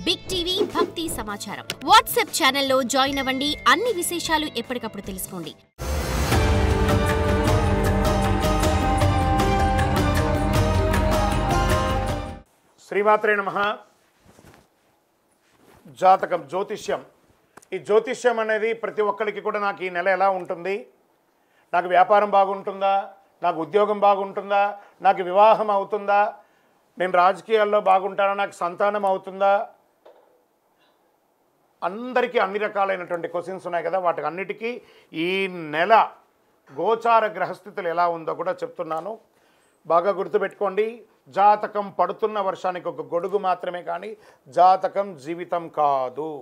Big TV భక్తి సమాచారం WhatsApp ఛానల్లో జాయిన్ అవ్వండి. అన్ని విశేషాలు ఎప్పటికప్పుడు తెలుసుకోండి. శ్రీమాత్రే నమః. జాతకం, జ్యోతిష్యం. ఈ జ్యోతిష్యం అనేది ప్రతి ఒక్కరికి కూడా నాకు ఈ నెల ఎలా ఉంటుంది, నాకు వ్యాపారం బాగుంటుందా, నాకు ఉద్యోగం బాగుంటుందా, నాకు వివాహం అవుతుందా, నేను రాజకీయాల్లో బాగుంటానా, నాకు సంతానం అవుతుందా, అందరికీ అన్ని రకాలైనటువంటి క్వశ్చన్స్ ఉన్నాయి కదా. వాటికి అన్నిటికీ ఈ నెల గోచార గ్రహస్థితులు ఎలా ఉందో కూడా చెప్తున్నాను. బాగా గుర్తుపెట్టుకోండి. జాతకం పడుతున్న వర్షానికి ఒక గొడుగు మాత్రమే, కానీ జాతకం జీవితం కాదు.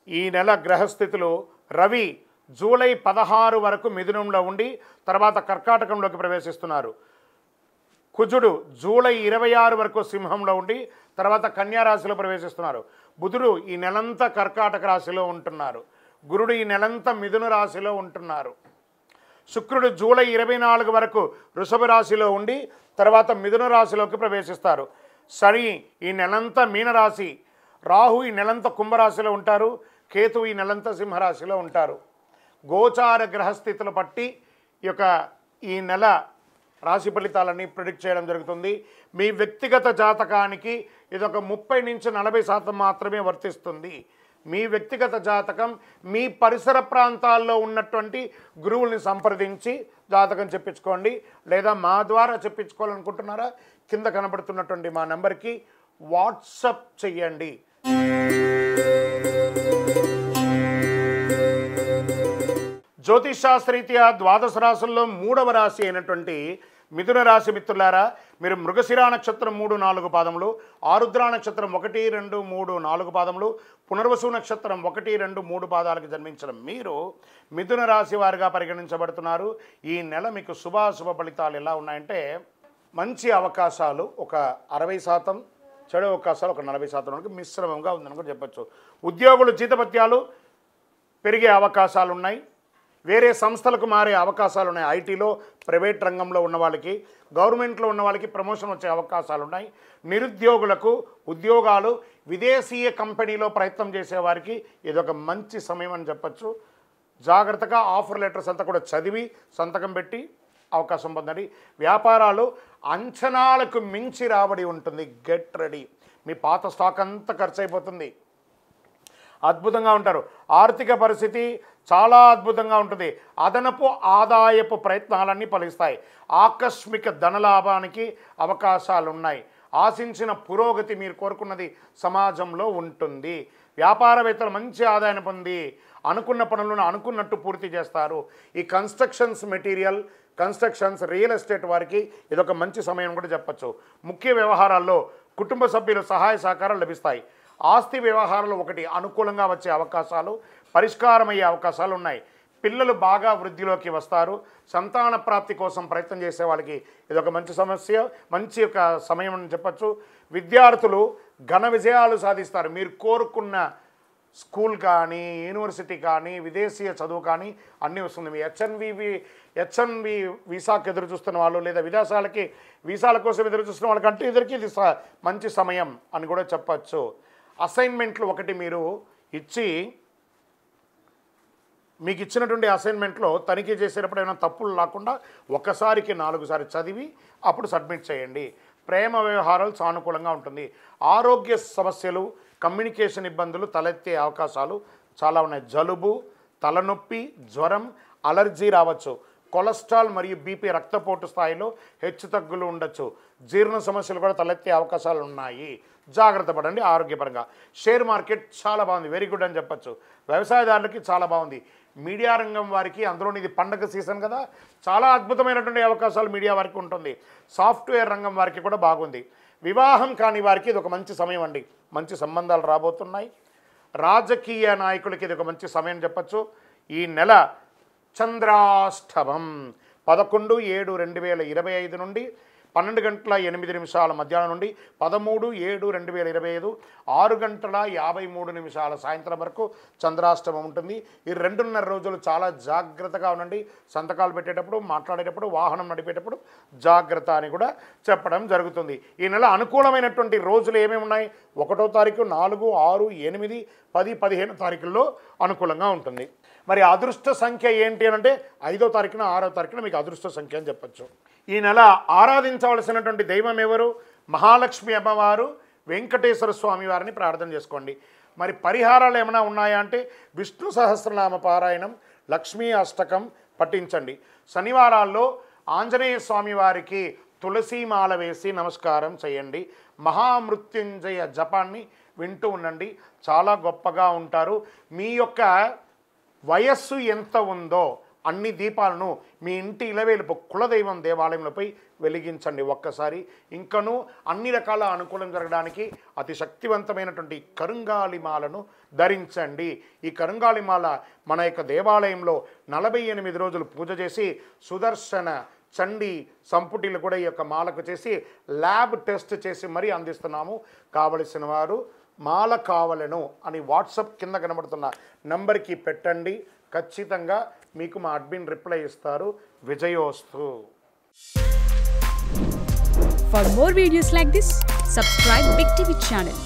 ఈ నెల గ్రహస్థితులు: రవి జూలై 16 వరకు మిథునంలో ఉండి తర్వాత కర్కాటకంలోకి ప్రవేశిస్తున్నారు. కుజుడు జూలై 26 వరకు సింహంలో ఉండి తర్వాత కన్యా రాశిలో ప్రవేశిస్తున్నారు. బుధుడు ఈ నెలంతా కర్కాటక రాశిలో ఉంటున్నారు. గురుడు ఈ నెలంతా మిథున రాశిలో ఉంటున్నారు. శుక్రుడు జూలై 24 వరకు వృషభ రాశిలో ఉండి తర్వాత మిథున రాశిలోకి ప్రవేశిస్తారు. శని ఈ నెలంతా మీనరాశి, రాహు ఈ నెలంతా కుంభరాశిలో ఉంటారు, కేతు ఈ నెలంతా సింహరాశిలో ఉంటారు. గోచార గ్రహస్థితులు బట్టి ఈ నెల రాశి ఫలితాలన్నీ ప్రిడిక్ట్ చేయడం జరుగుతుంది. మీ వ్యక్తిగత జాతకానికి ఇదొక 30 నుంచి 40% మాత్రమే వర్తిస్తుంది. మీ వ్యక్తిగత జాతకం మీ పరిసర ప్రాంతాల్లో ఉన్నటువంటి గురువుల్ని సంప్రదించి జాతకం చెప్పించుకోండి. లేదా మా ద్వారా చెప్పించుకోవాలనుకుంటున్నారా, కింద కనబడుతున్నటువంటి మా నెంబర్కి వాట్సప్ చెయ్యండి. జ్యోతిషాస్త్రరీత్యా ద్వాదశ రాశుల్లో 3వ రాశి అయినటువంటి మిథున రాశి మిత్రులారా, మీరు మృగశిరా నక్షత్రం 3, 4 పాదములు, ఆరుద్ర నక్షత్రం 1, 2, 3, 4 పాదములు, పునర్వసు నక్షత్రం 1, 2, 3 పాదాలకు జన్మించిన మీరు మిథున రాశి వారిగా పరిగణించబడుతున్నారు. ఈ నెల మీకు శుభాశుభ ఫలితాలు ఎలా ఉన్నాయంటే, మంచి అవకాశాలు ఒక 60%, చెడు అవకాశాలు ఒక 40% వరకు మిశ్రమంగా ఉందని కూడా చెప్పచ్చు. ఉద్యోగులు జీతభత్యాలు పెరిగే అవకాశాలు ఉన్నాయి. వేరే సంస్థలకు మారే అవకాశాలు ఉన్నాయి. ఐటీలో, ప్రైవేట్ రంగంలో ఉన్న వాళ్ళకి, గవర్నమెంట్లో ఉన్న వాళ్ళకి ప్రమోషన్ వచ్చే అవకాశాలు ఉన్నాయి. నిరుద్యోగులకు ఉద్యోగాలు, విదేశీయ కంపెనీలో ప్రయత్నం చేసేవారికి ఇదొక మంచి సమయం అని చెప్పచ్చు. జాగ్రత్తగా ఆఫర్ లెటర్స్ అంతా కూడా చదివి సంతకం పెట్టి అవకాశం పొందండి. వ్యాపారాలు అంచనాలకు మించి రాబడి ఉంటుంది. Get ready. మీ పాత స్టాక్ అంతా ఖర్చు అయిపోతుంది. అద్భుతంగా ఉంటారు. ఆర్థిక పరిస్థితి చాలా అద్భుతంగా ఉంటుంది. అదనపు ఆదాయపు ప్రయత్నాలన్నీ ఫలిస్తాయి. ఆకస్మిక ధనలాభానికి అవకాశాలు ఉన్నాయి. ఆశించిన పురోగతి, మీరు కోరుకున్నది సమాజంలో ఉంటుంది. వ్యాపారవేత్తలు మంచి ఆదాయాన్ని పొంది అనుకున్న పనులను అనుకున్నట్టు పూర్తి చేస్తారు. ఈ constructions material, constructions, real estate వారికి ఇదొక మంచి సమయం కూడా చెప్పచ్చు. ముఖ్య వ్యవహారాల్లో కుటుంబ సభ్యుల సహాయ సహకారాలు లభిస్తాయి. ఆస్తి వ్యవహారాలు ఒకటి అనుకూలంగా వచ్చే అవకాశాలు, పరిష్కారమయ్యే అవకాశాలు ఉన్నాయి. పిల్లలు బాగా వృద్ధిలోకి వస్తారు. సంతాన ప్రాప్తి కోసం ప్రయత్నం చేసే వాళ్ళకి ఇదొక మంచి సమయం అని చెప్పచ్చు. విద్యార్థులు ఘన విజయాలు సాధిస్తారు. మీరు కోరుకున్న స్కూల్ కానీ, యూనివర్సిటీ కానీ, విదేశీయ చదువు కానీ అన్నీ వస్తుంది. మీ హెచ్ఎన్వి వీసాకి ఎదురు చూస్తున్న వాళ్ళు, లేదా విదేశాలకి వీసాల కోసం ఎదురు చూస్తున్న వాళ్ళకంటే ఇది మంచి సమయం అని కూడా చెప్పచ్చు. అసైన్మెంట్లు ఒకటి మీరు ఇచ్చి, మీకు ఇచ్చినటువంటి అసైన్మెంట్లో తనిఖీ చేసేటప్పుడు ఏమైనా తప్పులు లేకుండా ఒకసారికి 4 సార్లు చదివి అప్పుడు సబ్మిట్ చేయండి. ప్రేమ వ్యవహారాలు సానుకూలంగా ఉంటుంది. ఆరోగ్య సమస్యలు, కమ్యూనికేషన్ ఇబ్బందులు తలెత్తే అవకాశాలు చాలా ఉన్నాయి. జలుబు, తలనొప్పి, జ్వరం, అలర్జీ రావచ్చు. కొలెస్ట్రాల్ మరియు బీపీ, రక్తపోటు స్థాయిలో హెచ్చుతగ్గులు ఉండొచ్చు. జీర్ణ సమస్యలు కూడా తలెత్తే అవకాశాలు ఉన్నాయి. జాగ్రత్త పడండి ఆరోగ్యపరంగా. షేర్ మార్కెట్ చాలా బాగుంది, వెరీ గుడ్ అని చెప్పచ్చు. వ్యవసాయదారులకి చాలా బాగుంది. మీడియా రంగం వారికి, అందులోని ఇది పండగ సీజన్ కదా, చాలా అద్భుతమైనటువంటి అవకాశాలు మీడియా వారికి ఉంటుంది. సాఫ్ట్వేర్ రంగం వారికి కూడా బాగుంది. వివాహం కాని వారికి ఇది ఒక మంచి సమయం అండి. మంచి సంబంధాలు రాబోతున్నాయి. రాజకీయ నాయకులకి ఇది ఒక మంచి సమయం చెప్పచ్చు. ఈ నెల చంద్రాష్టమం 11/7/2025 నుండి 12:08 మధ్యాహ్నం నుండి 13/7/2025 6:53 సాయంత్రం వరకు చంద్రాష్టమం ఉంటుంది. ఈ 2.5 రోజులు చాలా జాగ్రత్తగా ఉండండి. సంతకాలు పెట్టేటప్పుడు, మాట్లాడేటప్పుడు, వాహనం నడిపేటప్పుడు జాగ్రత్త అని కూడా చెప్పడం జరుగుతుంది. ఈ నెల అనుకూలమైనటువంటి రోజులు ఏమేమి ఉన్నాయి? 1వ తారీఖు, 4, 6, 8, 10, 15 తారీఖుల్లో అనుకూలంగా ఉంటుంది. మరి అదృష్ట సంఖ్య ఏంటి అని అంటే 5వ తారీఖున, 6వ తారీఖున మీకు అదృష్ట సంఖ్య అని చెప్పచ్చు. ఈ నెల ఆరాధించవలసినటువంటి దైవం ఎవరు? మహాలక్ష్మి అమ్మవారు, వెంకటేశ్వర స్వామి వారిని ప్రార్థన చేసుకోండి. మరి పరిహారాలు ఏమైనా ఉన్నాయా అంటే విష్ణు సహస్రనామ పారాయణం, లక్ష్మీ అష్టకం పఠించండి. శనివారాల్లో ఆంజనేయ స్వామి వారికి తులసీమాల వేసి నమస్కారం చేయండి. మహామృత్యుంజయ జపాన్ని వింటూ ఉండండి, చాలా గొప్పగా ఉంటారు. మీ యొక్క వయస్సు ఎంత ఉందో అన్ని దీపాలను మీ ఇంటి ఇలవేలుపు కులదైవం దేవాలయంలోపై వెలిగించండి ఒక్కసారి. ఇంకనూ అన్ని రకాల అనుకూలం జరగడానికి అతి శక్తివంతమైనటువంటి కరుంగాలిమాలను ధరించండి. ఈ కరుంగాలిమాల మన యొక్క దేవాలయంలో 48 రోజులు పూజ చేసి సుదర్శన చండీ సంపుటిలు కూడా ఈ యొక్క మాలకు చేసి ల్యాబ్ టెస్ట్ చేసి మరీ అందిస్తున్నాము. కావలసిన వారు మాల కావలను అని వాట్సాప్ కింద కనబడుతున్న నంబర్కి పెట్టండి. ఖచ్చితంగా మీకు మా అడ్మిన్ రిప్లై ఇస్తారు. విజయోస్తు. For more videos like this, subscribe Big TV channel.